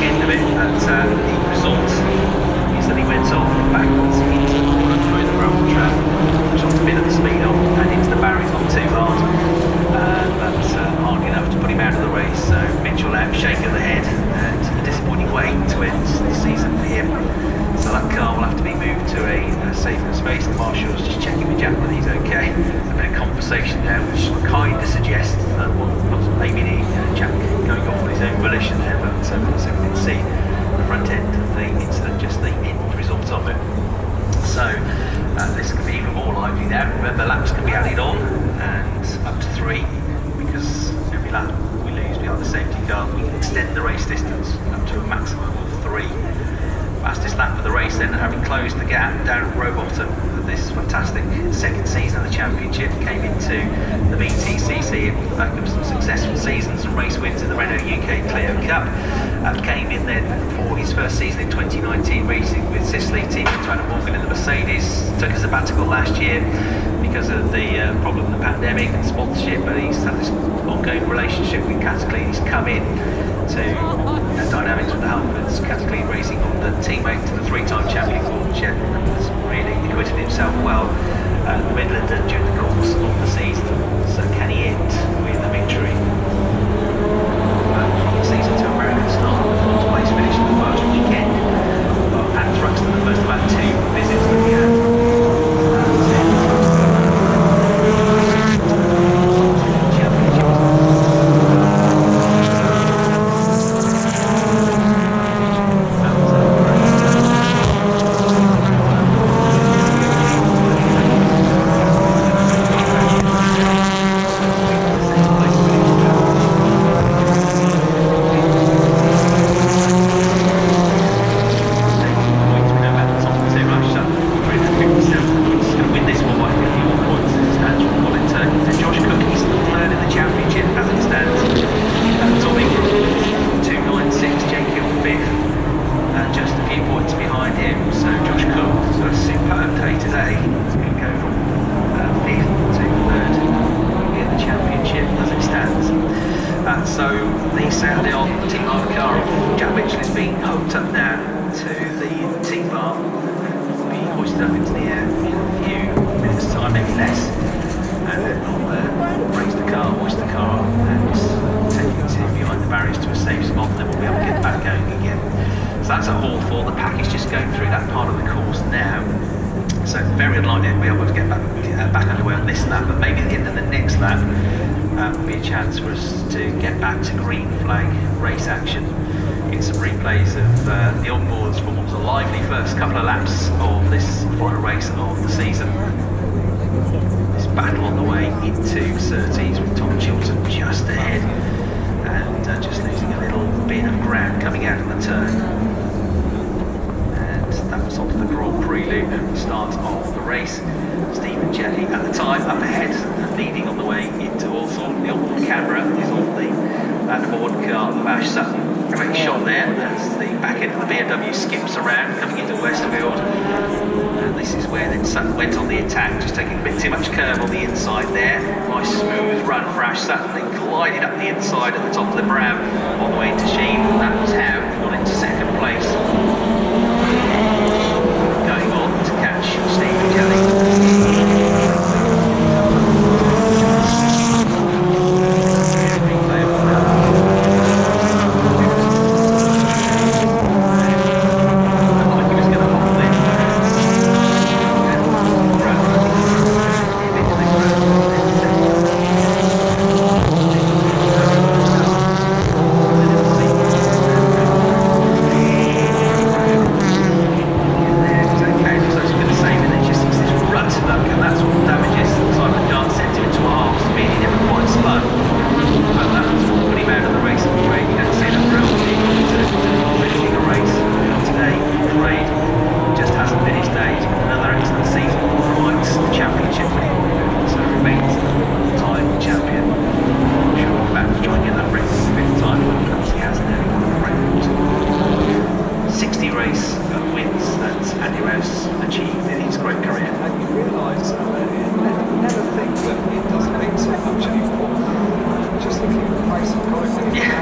end of it, but the result is that he went off backwards into the corner through the gravel trap, dropped a bit of the speed off and into the barriers not too hard, but hardly enough to put him out of the race. So Mitchell out, shake of the head, and a disappointing way to end this season for him. So that car will have to be moved to a safer space. The marshal's just checking with Jack that he's okay. A bit of conversation there, which kind of suggests that maybe Jack going off on his own volition there, but so we can see the front end of the incident, just the end result of it. So this can be even more lively now. Remember, laps can be added on, and up to 3, because every lap we lose behind the safety car, we can extend the race distance up to a maximum of 3. Fastest lap of the race then, having closed the gap down at Rowbottom. This fantastic second season of the championship, came into the BTCC with the back of some successful seasons and race wins in the Renault UK Clio Cup. Came in then for his first season in 2019, racing with Sicily, team Antonio Morgan in the Mercedes. Took a sabbatical last year because of the problem of the pandemic and sponsorship, but he's had this ongoing relationship with Cataclean. He's come in to Dynamics with the Halfords, Cataclean Racing on the teammate to the 3-time champion Corchet, and has really acquitted himself well at the Midland during the course of the season. So can he end with a victory? From the season to American start, with 4th place finish in the first weekend. At Thruxton, the first about 2 visits that we had. So the Saturday on the team bar car of Jack Mitchell is being hooked up now to the team bar. Will be hoisted up into the air in a few minutes' time, maybe less, and then we'll raise the car, hoist the car, and take it behind the barriers to a safe spot, and then we'll be able to get back going again. So that's a haul for the package, just going through that part of the course now. So very unlikely to be able to get back underway on this lap, but maybe at the end of the next lap will be a chance for us to get back to green flag race action. Get some replays of the onboards from what was a lively first couple of laps of this final race of the season. This battle on the way into Surtees with Tom Chilton just ahead, and just losing a little bit of ground coming out of the turn. That was onto the Grand Prix loop at the start of the race. Stephen Jelly at the time up ahead and leading on the way into Hawthorne. The onboard camera is on the board car of Ash Sutton. Great shot there as the back end of the BMW skips around coming into Westfield. And this is where then Sutton went on the attack, just taking a bit too much curve on the inside there. Nice smooth run for Ash Sutton, then glided up the inside at the top of the Bram on the way into Sheen. That was how he got into second place. Going on to catch Stephen Kelly. Yeah,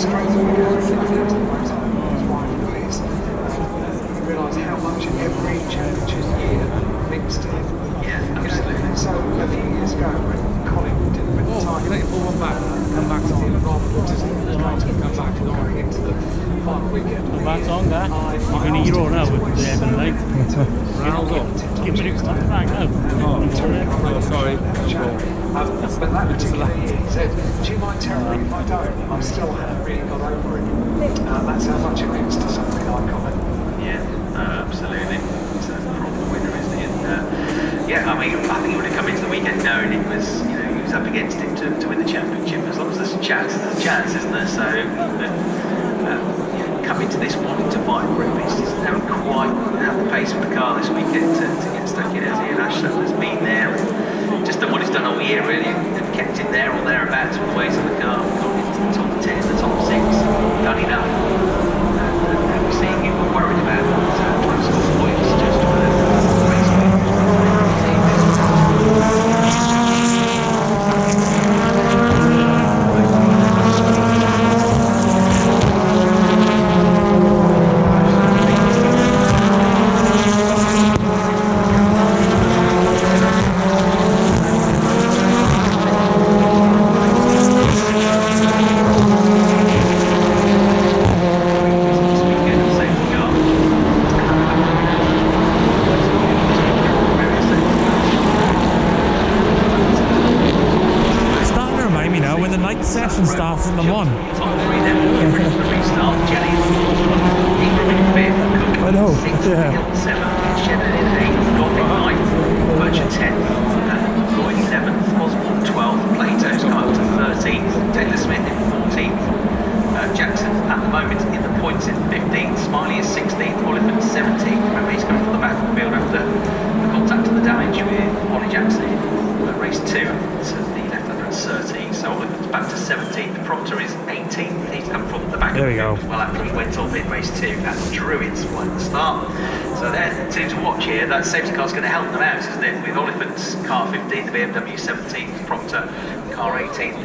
straight away. Championship year mixed in. Yeah, absolutely. So a few years ago when Colin did it with the time, you pull one back, come back to him rather than just the cars will come back and going into the final weekend. The back's on there. You're going to Euro now with the Evan Light. Round up. Give me the back now. Oh, sorry. But that particular year, he said, do you mind telling me if I don't? I still haven't really got over it. That's how much it means to something like Colin. Yeah, absolutely. He's a proper winner, isn't he? And, yeah, I mean, I think he would have come into the weekend knowing it was, you know, he was up against him to win the championship. As long as there's a chance, isn't there? So, come into this wanting to fight for it, but he just haven't quite had the pace of the car this weekend to get stuck in, has he? And Ash has been there and just done what he's done all year, really, and kept him there or thereabouts all the way to the car, got into the top 10, the top 6, done enough. And we're seeing him, we're worried about trying to score points just for the race win. Session starts at Le Mans. I know, yeah. 7th, Shannon in 8th, Gothic 9th, Berger 10th, Lloyd 11th, Osborne 12th, Plato's come up to 13th, Taylor Smith in 14th, Jackson at the moment in the points in 15th, Smiley is 16th, Oliphant 17th. Remember, he's coming from the back of the field after the contact and the damage with Ollie Jackson in race 2 to the left-hander at 13th. So Oliphant's back to 17th, Proctor is 18th, he's come from the back of the field as well after he went off in race 2 at Druids right at the start. So they're two to watch here. That safety car's going to help them out, isn't it? With Oliphant's car 15th, the BMW 17th, Proctor car 18th,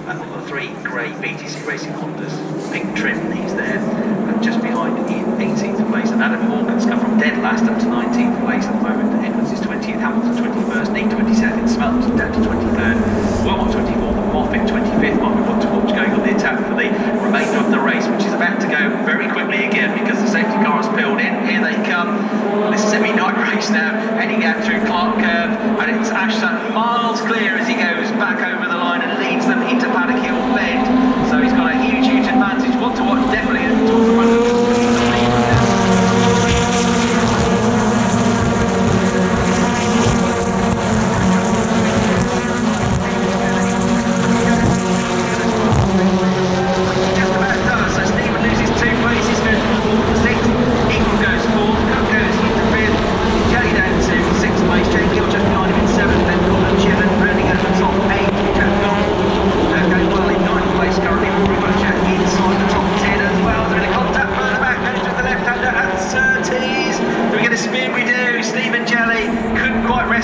the 3 grey BTCC Racing Hondas, pink trim, he's there, and just behind in 18th place. And Adam Morgan's come from dead last up to 19th place at the moment. Edwards is 20th, Hamilton 21st, Neat 22nd, Smelton down to 23rd, Wilmot 24th, and Moffat 25th. Might be one to watch going on the attack for the remainder of the race, which is about to go very quickly again because the safety car has peeled in. Here they come. This semi-night race now, heading out through Clark Curve, and it's Ash Sutton miles clear as he goes back over the line and leads them into Paddock Hill Bend. So he's got a huge advantage. One to watch definitely towards the front of the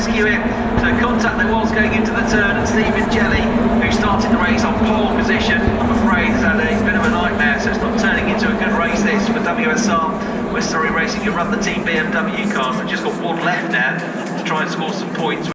rescue him. So contact there was going into the turn, and Stephen Jelly, who started the race on pole position, I'm afraid has had a bit of a nightmare, so it's not turning into a good race this for WSR. We're Surrey Racing, who run the Team BMW cars. They've just got one left now to try and score some points.